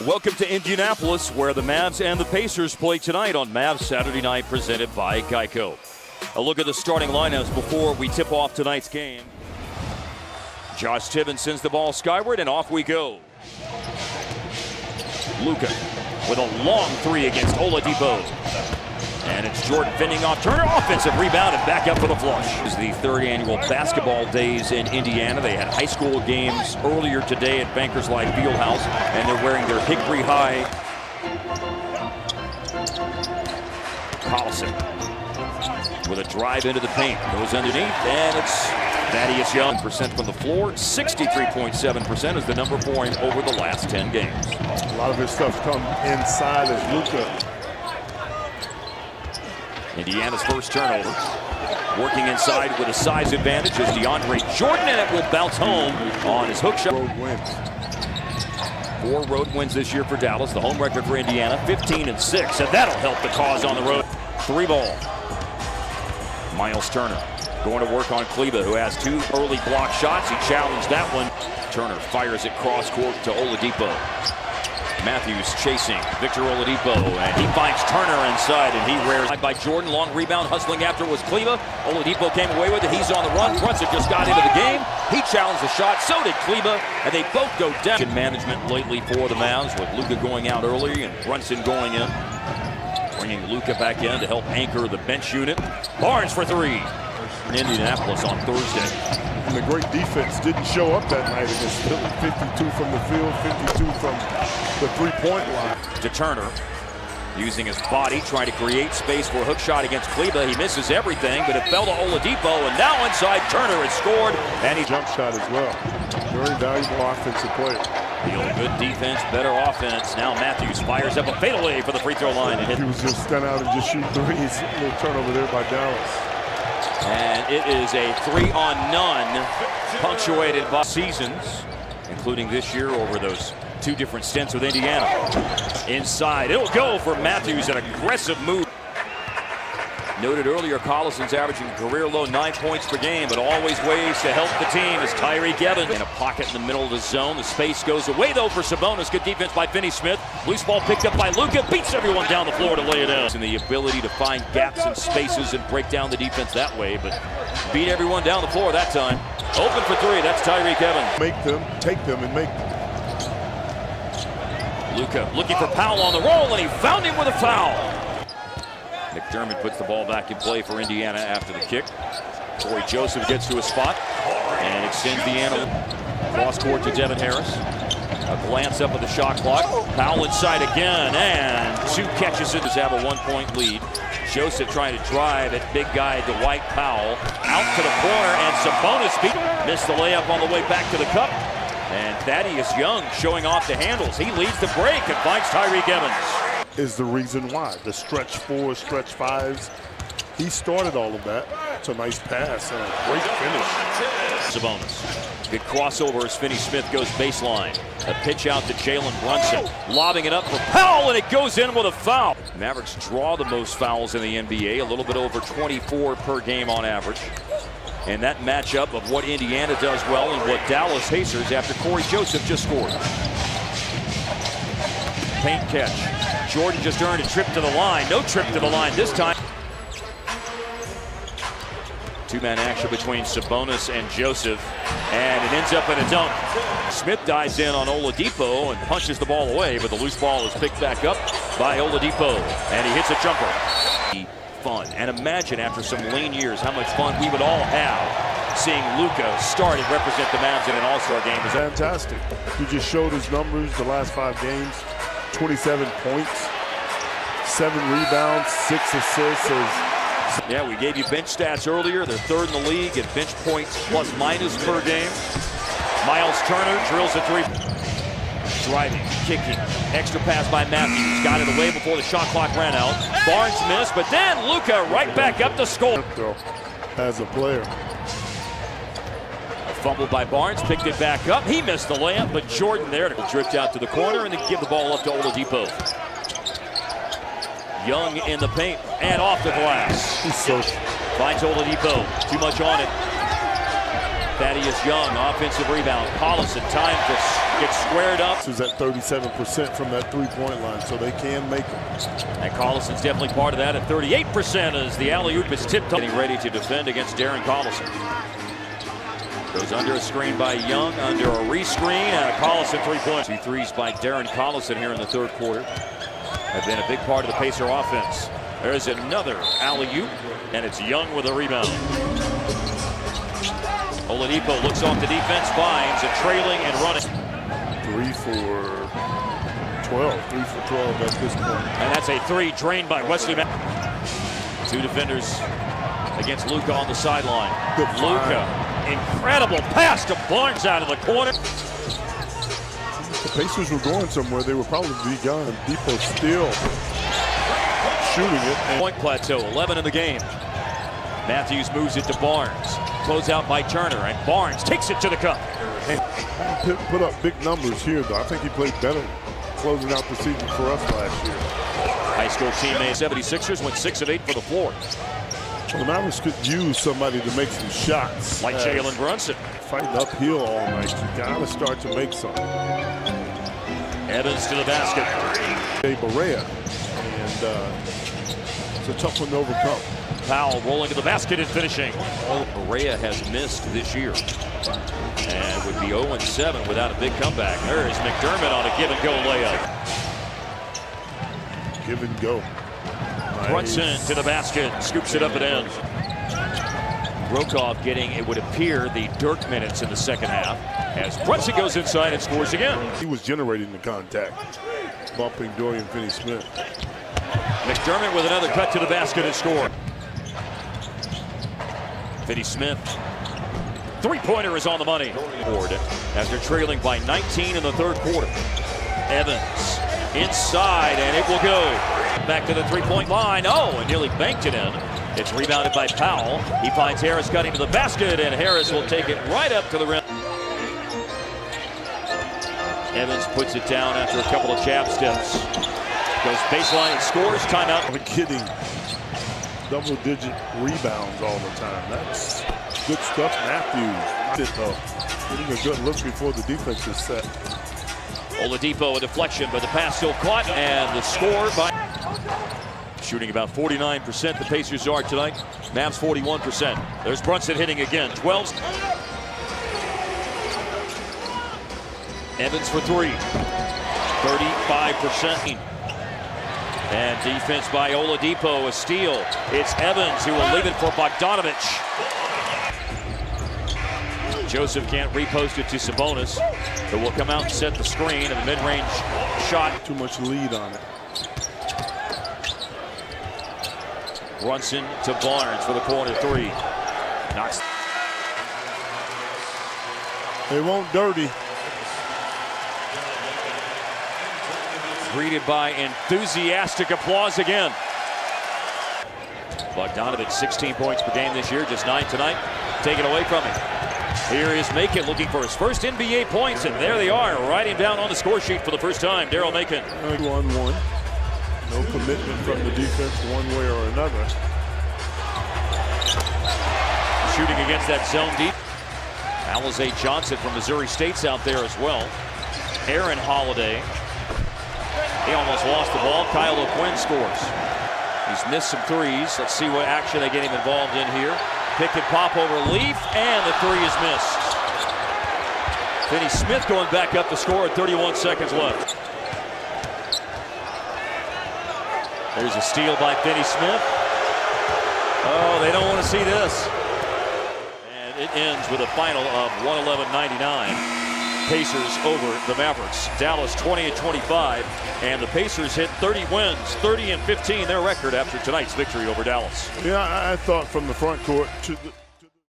Welcome to Indianapolis, where the Mavs and the Pacers play tonight on Mavs Saturday Night, presented by Geico. A look at the starting lineups before we tip off tonight's game. Josh Tibbins sends the ball skyward, and off we go. Luka with a long three against Oladipo. And it's Jordan fending off Turner. Offensive rebound and back up for the flush. This is the third annual basketball days in Indiana. They had high school games earlier today at Bankers Life Fieldhouse, and they're wearing their Hickory High. Collison with a drive into the paint. Goes underneath, and it's Thaddeus Young. Percent from the floor, 63.7% is the number for him over the last 10 games. A lot of his stuff come inside as Luka. Indiana's first turnover. Working inside with a size advantage is DeAndre Jordan, and it will bounce home on his hook shot. Road wins. 4 road wins this year for Dallas. The home record for Indiana, 15-6, and that'll help the cause on the road. 3 ball. Miles Turner going to work on Kleber, who has 2 early block shots. He challenged that one. Turner fires it cross court to Oladipo. Matthews chasing Victor Oladipo, and he finds Turner inside, and he rears by Jordan. Long rebound, hustling after was Kleber. Oladipo came away with it. He's on the run. Brunson just got into the game. He challenged the shot. So did Kleber, and they both go down. Management lately for the Mavs, with Luka going out early and Brunson going in. Bringing Luka back in to help anchor the bench unit. Barnes for 3. In Indianapolis on Thursday. And the great defense didn't show up that night against Philly. 52 from the field, 52 from the three-point line. To Turner, using his body, trying to create space for a hook shot against Kleber. He misses everything, but it fell to Oladipo, and now inside, Turner has scored, and he jump shot as well. Very valuable offensive player. Good defense, better offense. Now Matthews fires up a fadeaway for the free throw line. He was just stand out and just shoot threes. A little turnover there by Dallas. And it is a 3-on-none, punctuated by seasons, including this year over those 2 different stints with Indiana. Inside, it'll go for Matthews, an aggressive move. Noted earlier, Collison's averaging career low 9 points per game, but always ways to help the team as Tyreke Evans in a pocket in the middle of the zone. The space goes away though for Sabonis. Good defense by Finney-Smith. Loose ball picked up by Luka. Beats everyone down the floor to lay it in. And the ability to find gaps and spaces and break down the defense that way, but beat everyone down the floor that time. Open for 3, that's Tyreke Evans. Make them, take them, and make them. Luka looking for Powell on the roll, and he found him with a foul. McDermott puts the ball back in play for Indiana after the kick. Corey Joseph gets to a spot and extends the animal. Cross court to Devin Harris. A glance up at the shot clock. Powell inside again, and 2 catches it to have a 1-point lead. Joseph trying to drive at big guy Dwight Powell. Out to the corner, and Sabonis missed the layup on the way back to the cup. And Thaddeus Young showing off the handles. He leads the break and finds Tyreke Evans. Is the reason why. The stretch 4s, stretch 5s. He started all of that. It's a nice pass and a great finish. Sabonis. Good crossover as Finney-Smith goes baseline. A pitch out to Jalen Brunson. Lobbing it up for Powell, and it goes in with a foul. Mavericks draw the most fouls in the NBA, a little bit over 24 per game on average. And that matchup of what Indiana does well and what Dallas Pacers after Corey Joseph just scored. Paint catch. Jordan just earned a trip to the line. No trip to the line this time. 2-man action between Sabonis and Joseph, and it ends up in a dunk. Smith dives in on Oladipo and punches the ball away, but the loose ball is picked back up by Oladipo, and he hits a jumper. Fun, and imagine after some lean years how much fun we would all have seeing Luka start and represent the Mavs in an All-Star game. Is fantastic. He just showed his numbers the last 5 games. 27 points, 7 rebounds, 6 assists. Yeah, we gave you bench stats earlier. They're 3rd in the league in bench points plus minus per game. Miles Turner drills a 3. Driving, kicking, extra pass by Matthews. Got it away before the shot clock ran out. Barnes missed, but then Luka right back up to score. As a player. Fumbled by Barnes, picked it back up. He missed the layup, but Jordan there to drift out to the corner and then give the ball up to Oladipo. Young in the paint and off the glass. Finds Oladipo. Too much on it. Thaddeus Young, offensive rebound. Collison, time for gets squared up. This is at 37% from that three-point line, so they can make it. And Collison's definitely part of that at 38% as the alley-oop is tipped up. Getting ready to defend against Darren Collison. Goes under a screen by Young, under a rescreen, and a Collison three-point. 2 threes by Darren Collison here in the third quarter have been a big part of the Pacer offense. There's another alley-oop, and it's Young with a rebound. Oladipo looks off the defense, finds a trailing and running. 3 for 12 at this point. And that's a three drained by Wesley. Two defenders against Luka on the sideline. Luka, incredible pass to Barnes out of the corner. The Pacers were going somewhere. They would probably be gone. Depot still shooting it. Point plateau, 11 in the game. Matthews moves it to Barnes. Close out by Turner, and Barnes takes it to the cup. Put up big numbers here, though. I think he played better closing out the season for us last year. High school teammate 76ers went 6 of 8 for the floor. Well, the Mavericks could use somebody to make some shots. Like Jalen Brunson. Fighting uphill all night. You gotta start to make some. Evans to the basket. Barea. And it's a tough one to overcome. Powell rolling to the basket and finishing. Barea has missed this year and would be 0-7 without a big comeback. There is McDermott on a give-and-go layup. Give and go. Brunson to the basket, scoops it up and in. Brokoff getting, it would appear, the Dirk minutes in the second half as Brunson goes inside and scores again. He was generating the contact, bumping Dorian Finney-Smith. McDermott with another cut to the basket and score. Finney-Smith, three-pointer is on the money. After trailing by 19 in the third quarter. Evans inside, and it will go. Back to the three-point line. Oh, and nearly banked it in. It's rebounded by Powell. He finds Harris cutting to the basket, and Harris will take it right up to the rim. Evans puts it down after a couple of jab steps. Goes baseline and scores. Timeout. I'm kidding. Double-digit rebounds all the time. That's good stuff. Matthews getting a good look before the defense is set. Oladipo, a deflection, but the pass still caught, and the score by shooting about 49%. The Pacers are tonight. Mavs 41%. There's Brunson hitting again. 12. Evans for three. 35%. And defense by Oladipo, a steal. It's Evans who will leave it for Bogdanovich. Joseph can't repost it to Sabonis, who will come out and set the screen, and the mid-range shot. Too much lead on it. Brunson to Barnes for the corner three. Knocks. They won't dirty. Greeted by enthusiastic applause again. Bogdanovich, 16 points per game this year, just 9 tonight. Taken away from him. Here is Macon looking for his first NBA points, and there they are, writing down on the score sheet for the first time. Daryl Macon. 1-1. No commitment from the defense one way or another. Shooting against that zone deep. Alize Johnson from Missouri State's out there as well. Aaron Holiday. He almost lost the ball. Kyle O'Quinn scores. He's missed some threes. Let's see what action they get him involved in here. Pick and pop over Leaf, and the three is missed. Finney-Smith going back up to score at 31 seconds left. There's a steal by Finney-Smith. Oh, they don't want to see this. And it ends with a final of 111-99. Pacers over the Mavericks. Dallas 20-25, and the Pacers hit 30 wins, 30-15 their record after tonight's victory over Dallas. Yeah, I thought from the front court to the